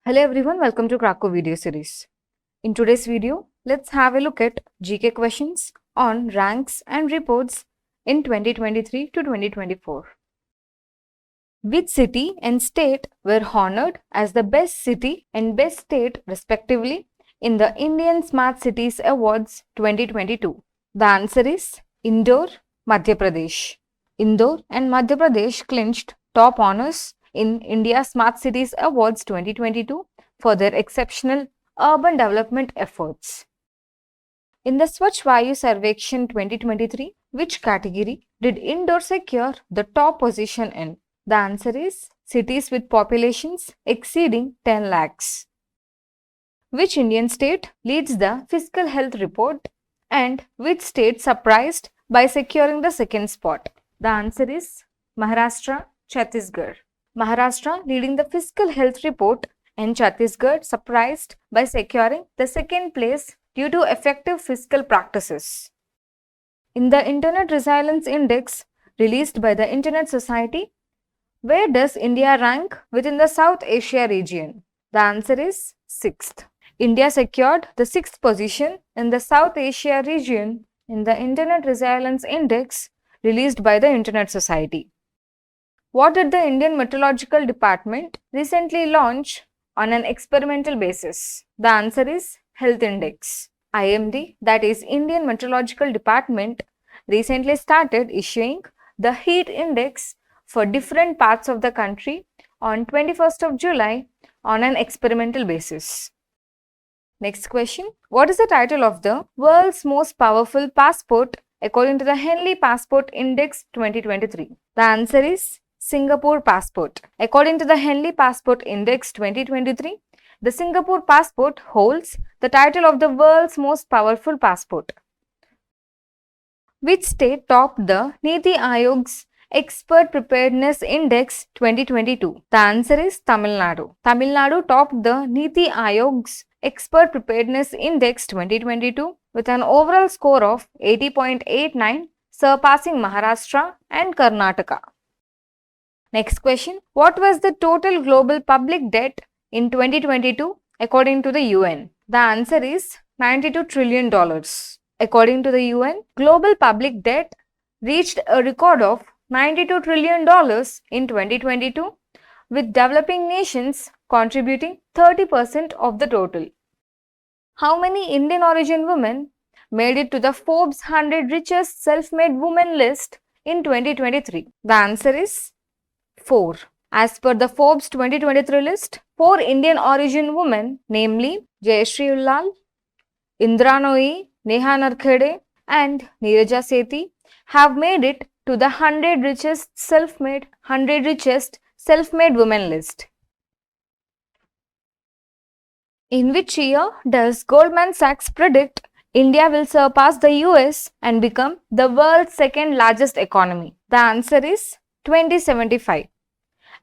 Hello everyone, welcome to Cracku video series. In today's video, let's have a look at GK questions on ranks and reports in 2023 to 2024. Which city and state were honored as the best city and best state respectively in the Indian Smart Cities Awards 2022? The answer is Indore, Madhya Pradesh. Indore and Madhya Pradesh clinched top honors in India Smart Cities Awards 2022 for their exceptional urban development efforts. In the Swachh Vayu Sarvekshan 2023, which category did Indore secure the top position in? The answer is cities with populations exceeding 10 lakhs. Which Indian state leads the fiscal health report and which state surprised by securing the second spot? The answer is Maharashtra, Chhattisgarh. Maharashtra leading the fiscal health report and Chhattisgarh surprised by securing the second place due to effective fiscal practices. In the Internet Resilience Index released by the Internet Society, where does India rank within the South Asia region? The answer is 6th. India secured the 6th position in the South Asia region in the Internet Resilience Index released by the Internet Society. What did the Indian Meteorological Department recently launch on an experimental basis? The answer is Health Index. IMD, that is Indian Meteorological Department, recently started issuing the heat index for different parts of the country on 21st of July on an experimental basis. Next question. What is the title of the world's most powerful passport according to the Henley Passport Index 2023? The answer is Singapore Passport. According to the Henley Passport Index 2023, the Singapore passport holds the title of the world's most powerful passport. Which state topped the Niti Aayog's Expert Preparedness Index 2022? The answer is Tamil Nadu. Tamil Nadu topped the Niti Aayog's Expert Preparedness Index 2022 with an overall score of 80.89, surpassing Maharashtra and Karnataka. Next question. What was the total global public debt in 2022 according to the UN? The answer is $92 trillion. According to the UN, global public debt reached a record of $92 trillion in 2022, with developing nations contributing 30% of the total. How many Indian origin women made it to the Forbes 100 richest self-made women list in 2023? The answer is 4. As per the Forbes 2023 list, 4 Indian origin women, namely Jayashree Ullal, Indra Nooyi, Neha Narkhede and Neeraja Sethi, have made it to the 100 richest self-made women list. In which year does Goldman Sachs predict India will surpass the US and become the world's second largest economy? The answer is 2075.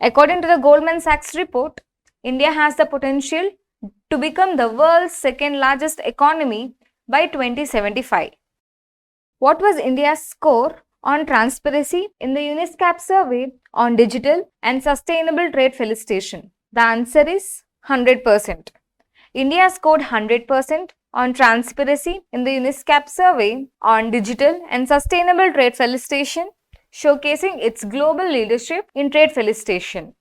According to the Goldman Sachs report, India has the potential to become the world's second largest economy by 2075. What was India's score on transparency in the UNISCAP survey on digital and sustainable trade felicitation? The answer is 100%. India scored 100% on transparency in the UNISCAP survey on digital and sustainable trade felicitation, showcasing its global leadership in trade felicitation.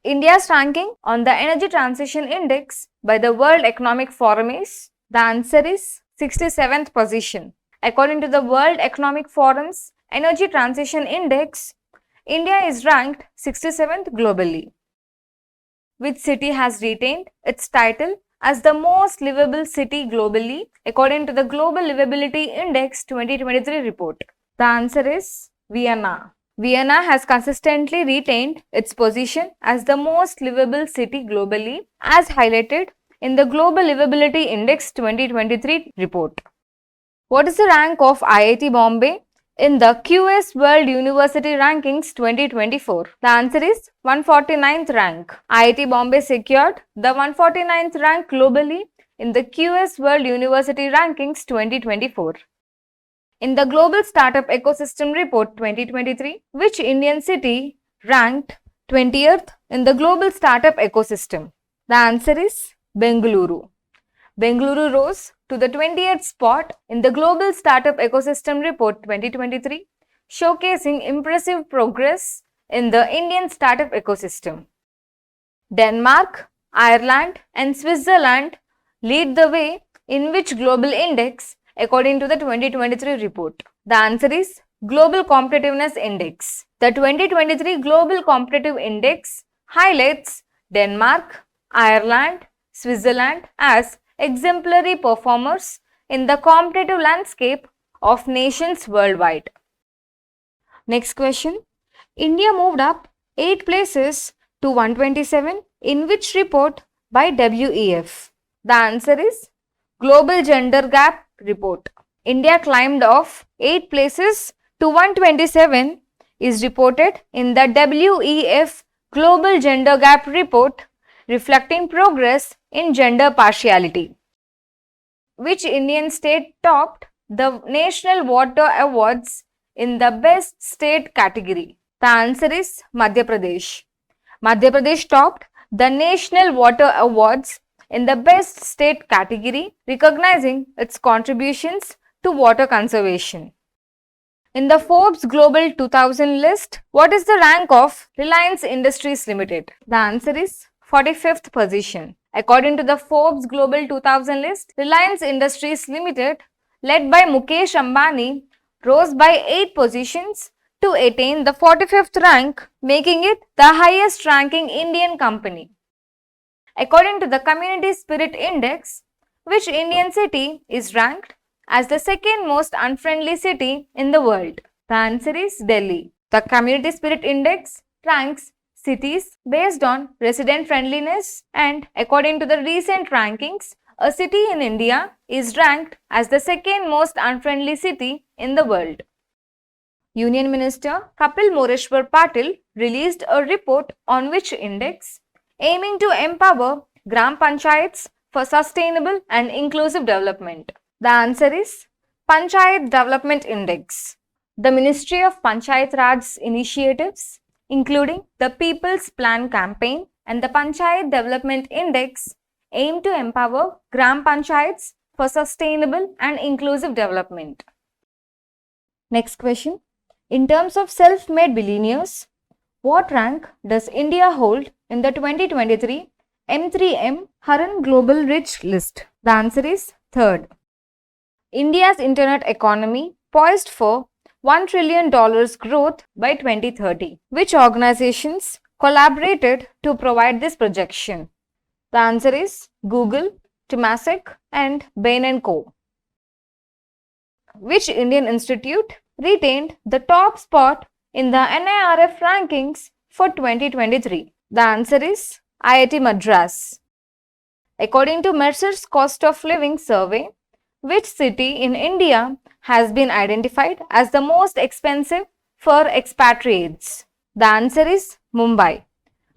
India's ranking on the Energy Transition Index by the World Economic Forum is? The answer is 67th position. According to the World Economic Forum's Energy Transition Index, India is ranked 67th globally. Which city has retained its title as the most livable city globally according to the Global Livability Index 2023 report? The answer is Vienna. Vienna has consistently retained its position as the most livable city globally, as highlighted in the Global Livability Index 2023 report. What is the rank of IIT Bombay in the QS World University Rankings 2024? The answer is 149th rank. IIT Bombay secured the 149th rank globally in the QS World University Rankings 2024. In the Global Startup Ecosystem Report 2023, which Indian city ranked 20th in the global startup ecosystem? The answer is Bengaluru. Bengaluru rose to the 20th spot in the Global Startup Ecosystem Report 2023, showcasing impressive progress in the Indian startup ecosystem. Denmark, Ireland, and Switzerland lead the way in which global index according to the 2023 report? The answer is Global Competitiveness Index. The 2023 Global Competitive Index highlights Denmark, Ireland, Switzerland as exemplary performers in the competitive landscape of nations worldwide. Next question. India moved up 8 places to 127 in which report by WEF? The answer is Global Gender Gap Report. India climbed off 8 places to 127 is reported in the WEF Global Gender Gap Report, reflecting progress in gender partiality. Which Indian state topped the National Water Awards in the Best State category? The answer is Madhya Pradesh. Madhya Pradesh topped the National Water Awards in the Best State category, recognizing its contributions to water conservation. In the Forbes Global 2000 list, what is the rank of Reliance Industries Limited? The answer is 45th position. According to the Forbes Global 2000 list, Reliance Industries Limited, led by Mukesh Ambani, rose by 8 positions to attain the 45th rank, making it the highest ranking Indian company. According to the Community Spirit Index, which Indian city is ranked as the second most unfriendly city in the world? The answer is Delhi. The Community Spirit Index ranks cities based on resident friendliness, and according to the recent rankings, a city in India is ranked as the second most unfriendly city in the world. Union Minister Kapil Moreshwar Patil released a report on which index, aiming to empower Gram Panchayats for sustainable and inclusive development. The answer is Panchayat Development Index. The Ministry of Panchayat Raj initiatives, including the People's Plan campaign and the Panchayat Development Index, aim to empower Gram Panchayats for sustainable and inclusive development. Next question. In terms of self-made billionaires, what rank does India hold in the 2023 M3M Hurun Global Rich List? The answer is 3rd. India's internet economy poised for $1 trillion growth by 2030. Which organizations collaborated to provide this projection? The answer is Google, Temasek, and Bain & Co. Which Indian institute retained the top spot in the NIRF rankings for 2023? The answer is IIT Madras. According to Mercer's Cost of Living Survey, which city in India has been identified as the most expensive for expatriates? The answer is Mumbai.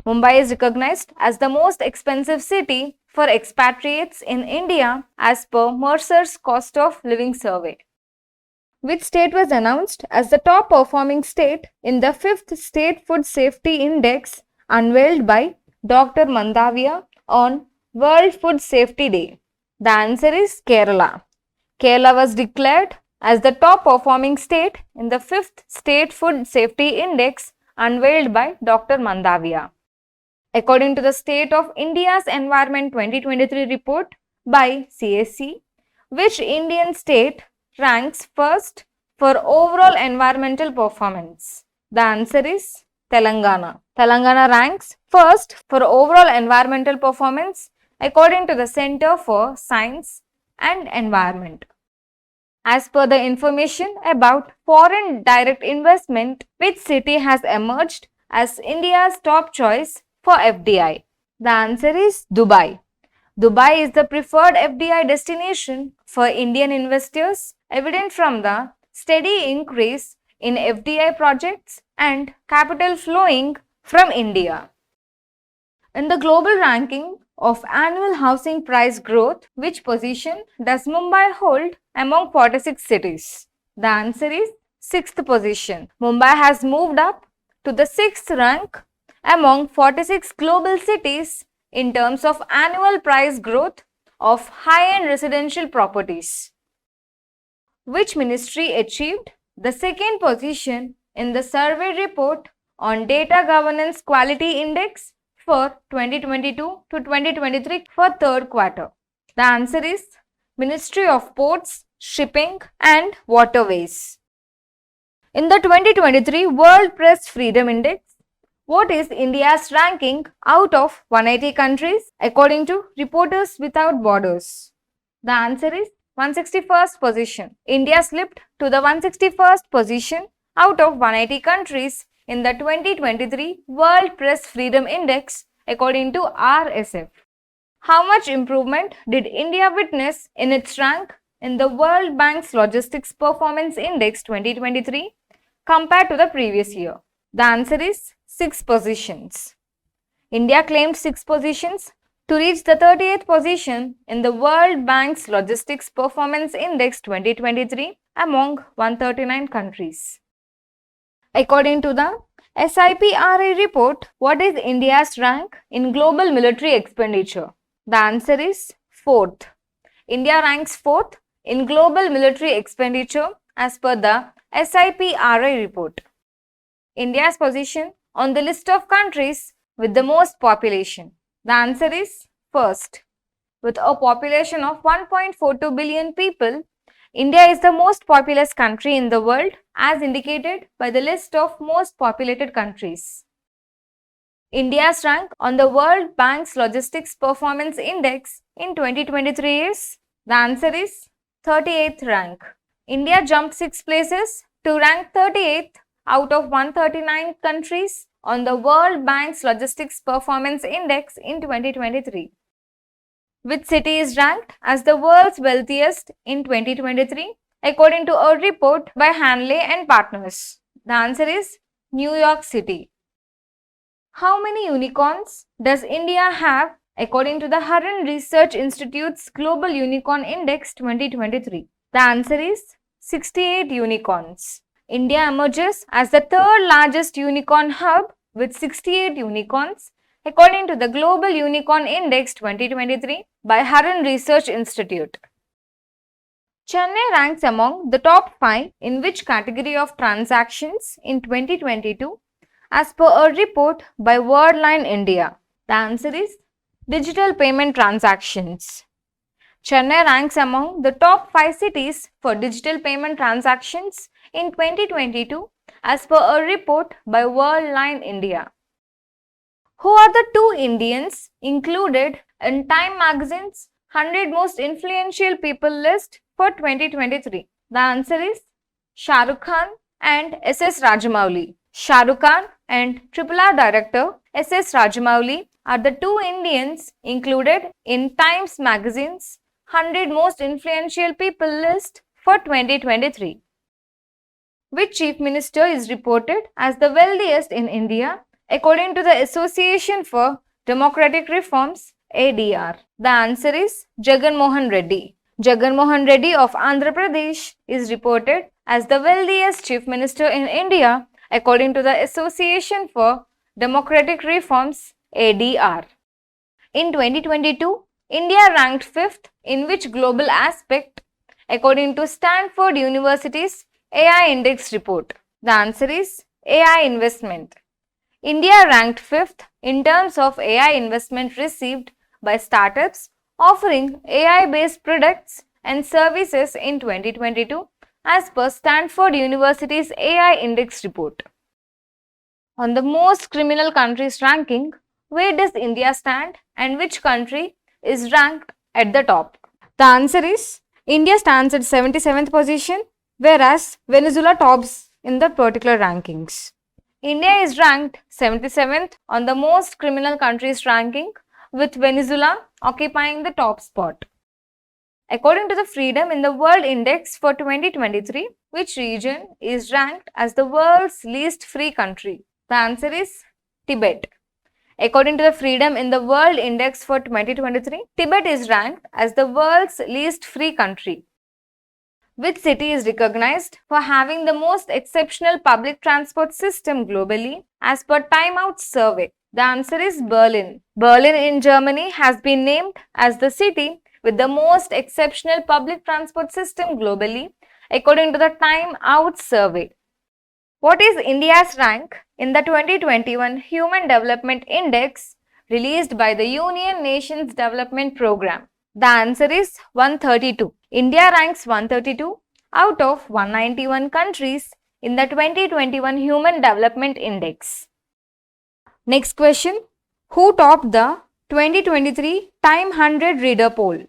Mumbai is recognized as the most expensive city for expatriates in India as per Mercer's Cost of Living Survey. Which state was announced as the top performing state in the 5th State Food Safety Index unveiled by Dr. Mandavia on World Food Safety Day? The answer is Kerala. Kerala was declared as the top performing state in the 5th State Food Safety Index unveiled by Dr. Mandavia. According to the State of India's Environment 2023 report by CSC, which Indian state ranks first for overall environmental performance? The answer is Telangana. Telangana ranks first for overall environmental performance according to the Center for Science and Environment. As per the information about foreign direct investment, which city has emerged as India's top choice for FDI? The answer is Dubai. Dubai is the preferred FDI destination for Indian investors, evident from the steady increase in FDI projects and capital flowing from India. In the global ranking of annual housing price growth, which position does Mumbai hold among 46 cities? The answer is 6th position. Mumbai has moved up to the 6th rank among 46 global cities in terms of annual price growth of high-end residential properties? Which ministry achieved the second position in the survey report on Data Governance Quality Index for 2022 to 2023 for third quarter? The answer is Ministry of Ports, Shipping and Waterways. In the 2023 World Press Freedom Index, what is India's ranking out of 180 countries according to Reporters Without Borders? The answer is 161st position. India slipped to the 161st position out of 180 countries in the 2023 World Press Freedom Index according to RSF. How much improvement did India witness in its rank in the World Bank's Logistics Performance Index 2023 compared to the previous year? The answer is 6 positions. India claimed 6 positions to reach the 38th position in the World Bank's Logistics Performance Index 2023 among 139 countries. According to the SIPRA report, what is India's rank in global military expenditure? The answer is 4th. India ranks 4th in global military expenditure as per the SIPRA report. India's position on the list of countries with the most population. The answer is first. With a population of 1.42 billion people, India is the most populous country in the world as indicated by the list of most populated countries. India's rank on the World Bank's Logistics Performance Index in 2023 is, the answer is 38th rank. India jumped 6 places to rank 38th out of 139 countries on the World Bank's Logistics Performance Index in 2023. Which city is ranked as the world's wealthiest in 2023 according to a report by Hanley and Partners? The answer is New York City. How many unicorns does India have according to the Hurren Research Institute's Global Unicorn Index 2023? The answer is 68 unicorns. India emerges as the third largest unicorn hub with 68 unicorns according to the Global Unicorn Index 2023 by Hurren Research Institute. Chennai ranks among the top 5 in which category of transactions in 2022 as per a report by Worldline India? The answer is digital payment transactions. Chennai ranks among the top 5 cities for digital payment transactions in 2022 as per a report by Worldline India. Who are the 2 Indians included in Time magazine's 100 most influential people list for 2023? The answer is Shah Rukh Khan and S.S. Rajamouli. Shah Rukh Khan and RRR director S.S. Rajamouli are the 2 Indians included in Times magazine's 100 most influential people list for 2023. Which chief minister is reported as the wealthiest in India according to the Association for Democratic Reforms ADR? The answer is Jagan Mohan Reddy. Jagan Mohan Reddy of Andhra Pradesh is reported as the wealthiest chief minister in India according to the Association for Democratic Reforms ADR. In 2022, India ranked 5th in which global aspect according to Stanford University's AI Index report? The answer is AI investment. India ranked 5th in terms of AI investment received by startups offering AI-based products and services in 2022 as per Stanford University's AI Index report. On the most criminal countries ranking, where does India stand and which country is ranked at the top? The answer is India stands at 77th position, whereas Venezuela tops in the particular rankings. India is ranked 77th on the most criminal countries ranking, with Venezuela occupying the top spot. According to the Freedom in the World Index for 2023, which region is ranked as the world's least free country? The answer is Tibet. According to the Freedom in the World Index for 2023, Tibet is ranked as the world's least free country. Which city is recognized for having the most exceptional public transport system globally as per Time Out survey? The answer is Berlin. Berlin in Germany has been named as the city with the most exceptional public transport system globally, according to the Time Out survey. What is India's rank in the 2021 Human Development Index released by the Union Nations Development Programme? The answer is 132. India ranks 132 out of 191 countries in the 2021 Human Development Index. Next question. Who topped the 2023 Time 100 Reader poll?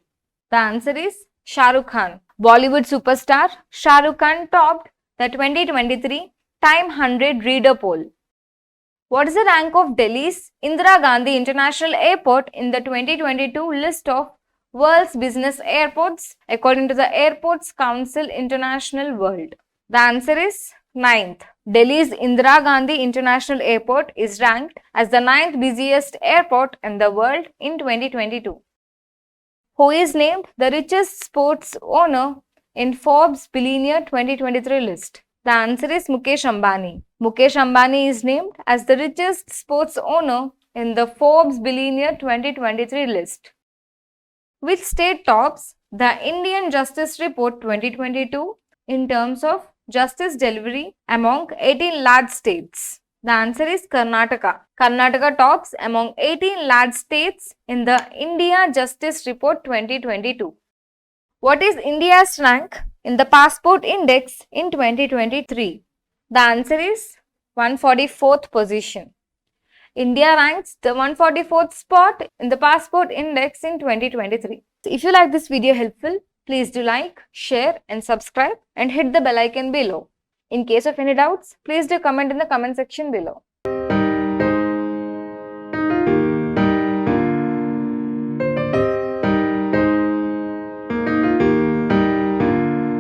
The answer is Shah Rukh Khan. Bollywood superstar Shah Rukh Khan topped the 2023 Time 100 Reader poll. What is the rank of Delhi's Indira Gandhi International Airport in the 2022 list of world's business airports according to the Airports Council International World? The answer is 9th. Delhi's Indira Gandhi International Airport is ranked as the 9th busiest airport in the world in 2022. Who is named the richest sports owner in Forbes Billionaire 2023 list? The answer is Mukesh Ambani. Mukesh Ambani is named as the richest sports owner in the Forbes Billionaire 2023 list. Which state tops the Indian Justice Report 2022 in terms of justice delivery among 18 large states? The answer is Karnataka. Karnataka tops among 18 large states in the India Justice Report 2022. What is India's rank in the Passport Index in 2023? The answer is 144th position. India ranks the 144th spot in the Passport Index in 2023. If you like this video helpful, please do like, share and subscribe and hit the bell icon below. In case of any doubts, please do comment in the comment section below.